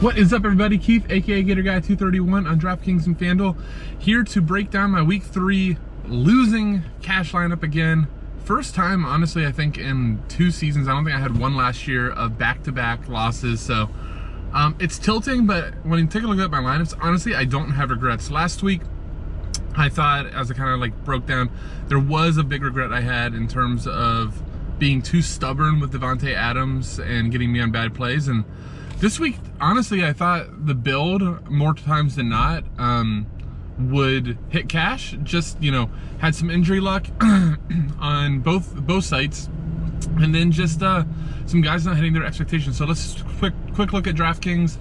What is up, everybody? Keith, aka Gator Guy 231 on DraftKings and FanDuel, here to break down my Week 3 losing cash lineup again. First time, honestly, I think in 2 seasons. I don't think I had one last year of back-to-back losses, so it's tilting. But when you take a look at my lineups, honestly, I don't have regrets. Last week, I thought, as I kind of like broke down, there was a big regret I had in terms of being too stubborn with Devontae Adams and getting me on bad plays. And this week, honestly, I thought the build, more times than not, would hit cash. Just, you know, had some injury luck on both sites, and then just some guys not hitting their expectations. So let's just quick look at DraftKings.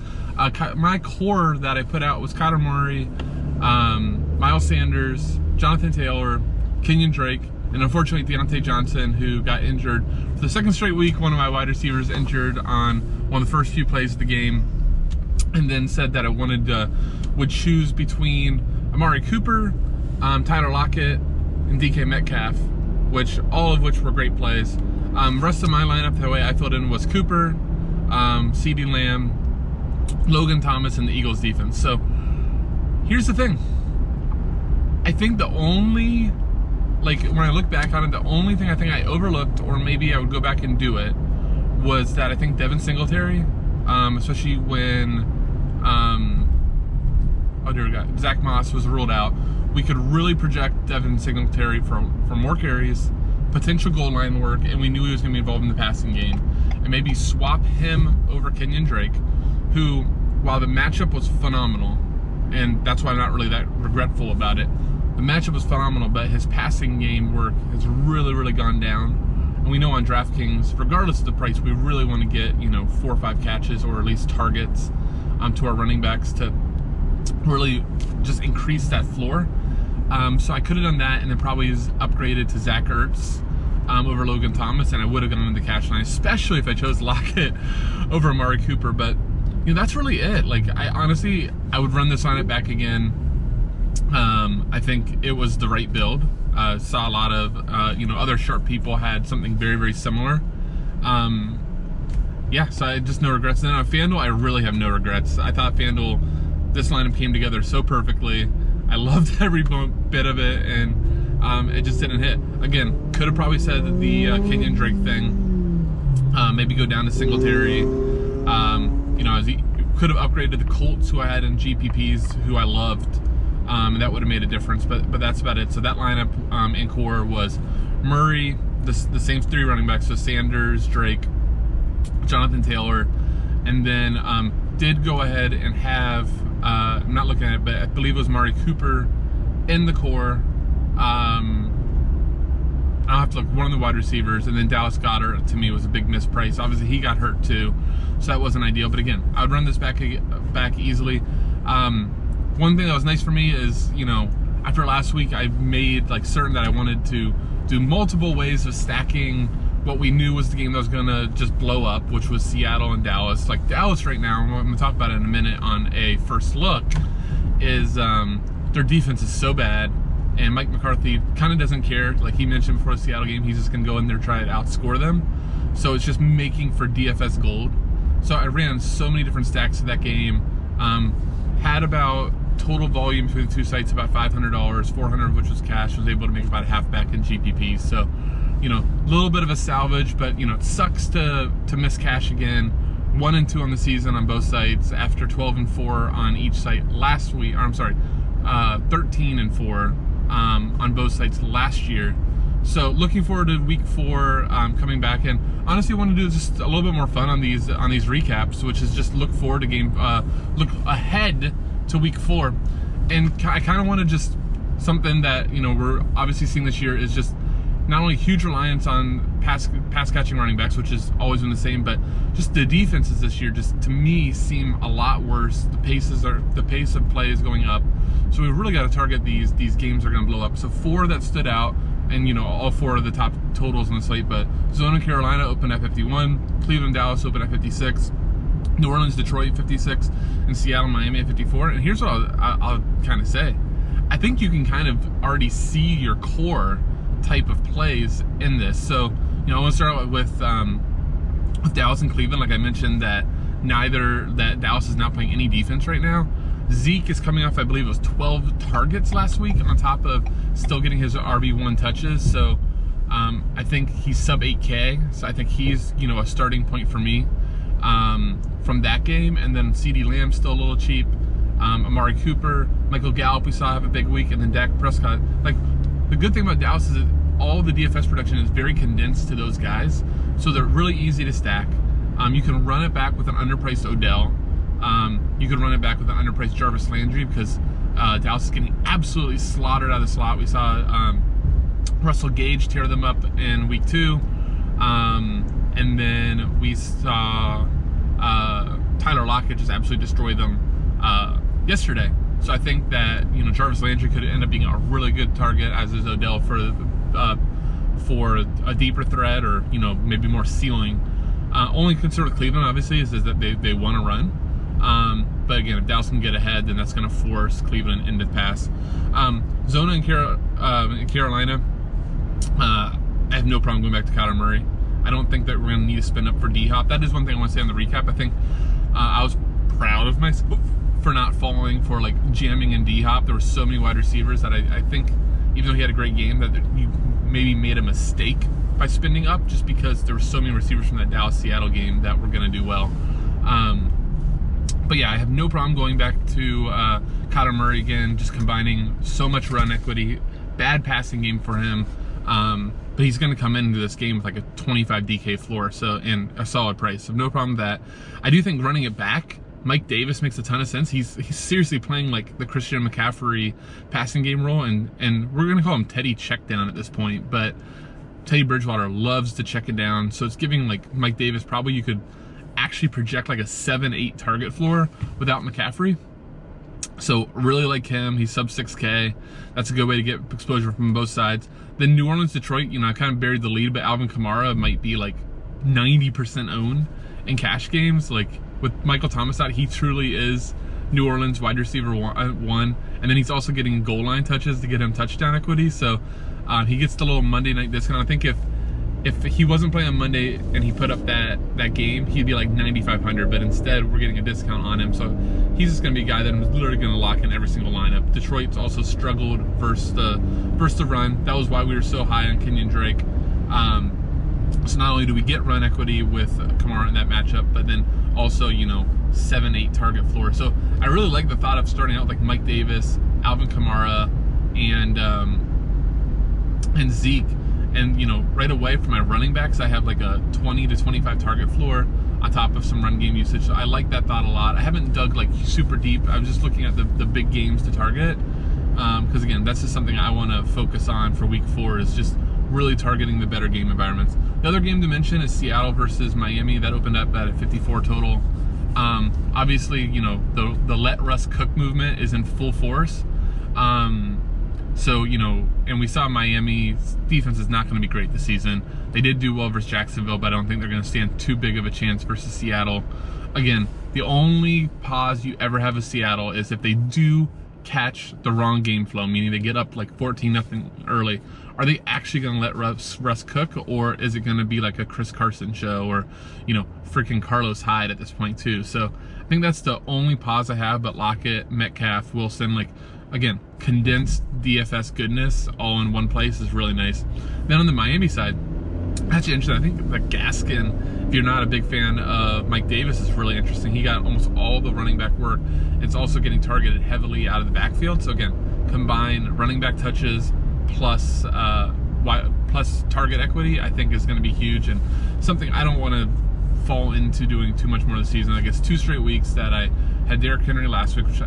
My core that I put out was Conor Murray, Miles Sanders, Jonathan Taylor, Kenyan Drake, and unfortunately Deontay Johnson, who got injured for the second straight week. One of my wide receivers injured on one of the first few plays of the game, and then said that I would choose between Amari Cooper, Tyler Lockett, and DK Metcalf, all of which were great plays. Rest of my lineup, the way I filled in, was Cooper, CeeDee Lamb, Logan Thomas, and the Eagles defense. So here's the thing. I think the only, when I look back on it, the only thing I think I overlooked, or maybe I would go back and do it, was that I think Devin Singletary, especially when Zach Moss was ruled out, we could really project Devin Singletary for more carries, potential goal line work, and we knew he was going to be involved in the passing game. And maybe swap him over Kenyan Drake, who, while the matchup was phenomenal, and that's why I'm not really that regretful about it, the matchup was phenomenal, but his passing game work has really, really gone down. And we know on DraftKings, regardless of the price, we really want to get, 4 or 5 catches, or at least targets to our running backs to really just increase that floor. So I could have done that, and then probably upgraded to Zach Ertz over Logan Thomas, and I would have gone into the cash line, especially if I chose Lockett over Amari Cooper. But that's really it. I would run this lineup back again. I think it was the right build. Saw a lot of other sharp people had something very, very similar. So I just no regrets. And then on FanDuel, I really have no regrets. I thought FanDuel, this lineup came together so perfectly. I loved every bit of it, and it just didn't hit. Again, could have probably said that the Kenyan Drake thing, maybe go down to Singletary. As he could have upgraded the Colts, who I had in GPPs, who I loved, and that would have made a difference. But that's about it. So that lineup in core was Murray, the same 3 running backs, so Sanders, Drake, Jonathan Taylor, and then did go ahead and have, I'm not looking at it, but I believe it was Amari Cooper in the core. I'll have to look, one of the wide receivers, and then Dallas Goedert, to me, was a big misprice. Obviously, he got hurt too, so that wasn't ideal. But again, I would run this back easily. One thing that was nice for me is, after last week, I made certain that I wanted to do multiple ways of stacking what we knew was the game that was going to just blow up, which was Seattle and Dallas. Dallas right now, I'm going to talk about it in a minute on a first look, is their defense is so bad, and Mike McCarthy kind of doesn't care. Like he mentioned before the Seattle game, he's just going to go in there and try to outscore them. So it's just making for DFS gold. So I ran so many different stacks of that game. Had about total volume between the 2 sites about $500, $400 of which was cash. Was able to make about half back in GPP. So, a little bit of a salvage, but it sucks to miss cash again. 1 and 2 on the season on both sites after 12 and 4 on each site last week. Or I'm sorry, 13 and 4 on both sites last year. So looking forward to week 4 coming back, and honestly want to do just a little bit more fun on these recaps, which is just look forward to look ahead to week 4, and I kind of want to just something that we're obviously seeing this year is just not only huge reliance on pass catching running backs, which has always been the same, but just the defenses this year just to me seem a lot worse. The pace of play is going up, so we've really got to target these games are going to blow up. So 4 that stood out, and all 4 of the top totals on the slate. But Arizona, Carolina opened at 51, Cleveland, Dallas opened at 56, New Orleans, Detroit 56, and Seattle, Miami at 54. And here's what I'll kind of say. I think you can kind of already see your core type of plays in this. So, I want to start out with Dallas and Cleveland. Like I mentioned, that that Dallas is not playing any defense right now. Zeke is coming off, I believe it was 12 targets last week, on top of still getting his RB1 touches. So I think he's sub 8K. So I think he's, you know, a starting point for me from that game. And then CeeDee Lamb still a little cheap. Amari Cooper, Michael Gallup we saw have a big week, and then Dak Prescott. Like, the good thing about Dallas is that all the DFS production is very condensed to those guys, so they're really easy to stack. You can run it back with an underpriced Odell. You can run it back with an underpriced Jarvis Landry, because Dallas is getting absolutely slaughtered out of the slot. We saw Russell Gage tear them up in week 2, and then we saw Tyler Lockett just absolutely destroy them yesterday. So I think that, you know, Jarvis Landry could end up being a really good target, as is Odell, for a deeper threat, or, you know, maybe more ceiling. Only concern with Cleveland, obviously, is that they want to run. But again, if Dallas can get ahead, then that's going to force Cleveland into the pass. Zona in Carolina, I have no problem going back to Conor Murray. I don't think that we're going to need to spend up for D-Hop. That is one thing I want to say on the recap. I think I was proud of myself for not falling for, like, jamming in D-Hop. There were so many wide receivers that I think, even though he had a great game, that you maybe made a mistake by spending up, just because there were so many receivers from that Dallas-Seattle game that were going to do well. But yeah, I have no problem going back to Conor Murray again, just combining so much run equity, bad passing game for him. But he's going to come into this game with like a 25 DK floor, so, and a solid price. So no problem with that. I do think running it back, Mike Davis makes a ton of sense. He's seriously playing like the Christian McCaffrey passing game role, and we're going to call him Teddy check down at this point, but Teddy Bridgewater loves to check it down. So it's giving, like, Mike Davis, probably you could actually project like a 7-8 target floor without McCaffrey. So really like him. He's sub 6K. That's a good way to get exposure from both sides. Then New Orleans, Detroit, you know, I kind of buried the lead, but Alvin Kamara might be like 90% owned in cash games. Like, with Michael Thomas out, he truly is New Orleans wide receiver one. And then he's also getting goal line touches to get him touchdown equity. So he gets the little Monday night discount. I think if he wasn't playing on Monday and he put up that game, he'd be like 9,500, but instead we're getting a discount on him. So he's just going to be a guy that I'm literally going to lock in every single lineup. Detroit's also struggled versus the run. That was why we were so high on Kenyan Drake. So not only do we get run equity with Kamara in that matchup, but then also, you know, 7-8 target floor. So I really like the thought of starting out like Mike Davis, Alvin Kamara, and Zeke. And, you know, right away for my running backs, I have like a 20 to 25 target floor on top of some run game usage. So I like that thought a lot. I haven't dug like super deep. I was just looking at the big games to target. Because again, that's just something I want to focus on for week 4, is just really targeting the better game environments. The other game to mention is Seattle versus Miami. That opened up at a 54 total. Obviously, you know, the let Russ cook movement is in full force. So, you know, and we saw Miami's defense is not going to be great this season. They did do well versus Jacksonville, but I don't think they're going to stand too big of a chance versus Seattle. Again, the only pause you ever have with Seattle is if they do catch the wrong game flow, meaning they get up like 14-0 early. Are they actually going to let Russ cook, or is it going to be like a Chris Carson show, or, you know, freaking Carlos Hyde at this point too? So I think that's the only pause I have, but Lockett, Metcalf, Wilson, like, again, condensed DFS goodness all in one place is really nice. Then on the Miami side, actually interesting, I think the Gaskin, if you're not a big fan of Mike Davis, is really interesting. He got almost all the running back work. It's also getting targeted heavily out of the backfield. So again, combine running back touches plus target equity, I think is going to be huge, and something I don't want to fall into doing too much more this season. I guess 2 straight weeks that I had Derrick Henry last week, which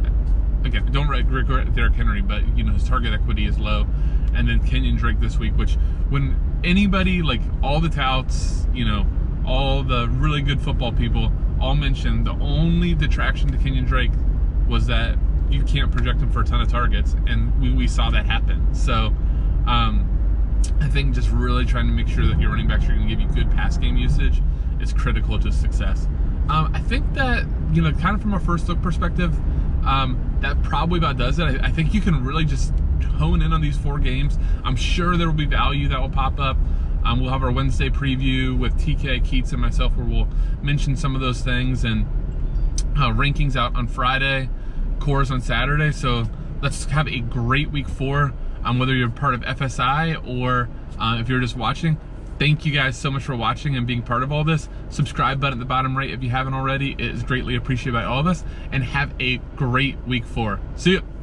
again, don't regret Derrick Henry, but, you know, his target equity is low. And then Kenyan Drake this week, which when anybody, like all the touts, you know, all the really good football people all mentioned, the only detraction to Kenyan Drake was that you can't project him for a ton of targets, and we saw that happen. So I think just really trying to make sure that your running backs are going to give you good pass game usage is critical to success. I think that, you know, kind of from a first look perspective, that probably about does it. I think you can really just hone in on these 4 games. I'm sure there will be value that will pop up. We'll have our Wednesday preview with TK, Keats, and myself, where we'll mention some of those things. And rankings out on Friday, cores on Saturday. So let's have a great week 4, whether you're part of FSI or if you're just watching. Thank you guys so much for watching and being part of all this. Subscribe button at the bottom right if you haven't already. It is greatly appreciated by all of us. And have a great week 4. See ya.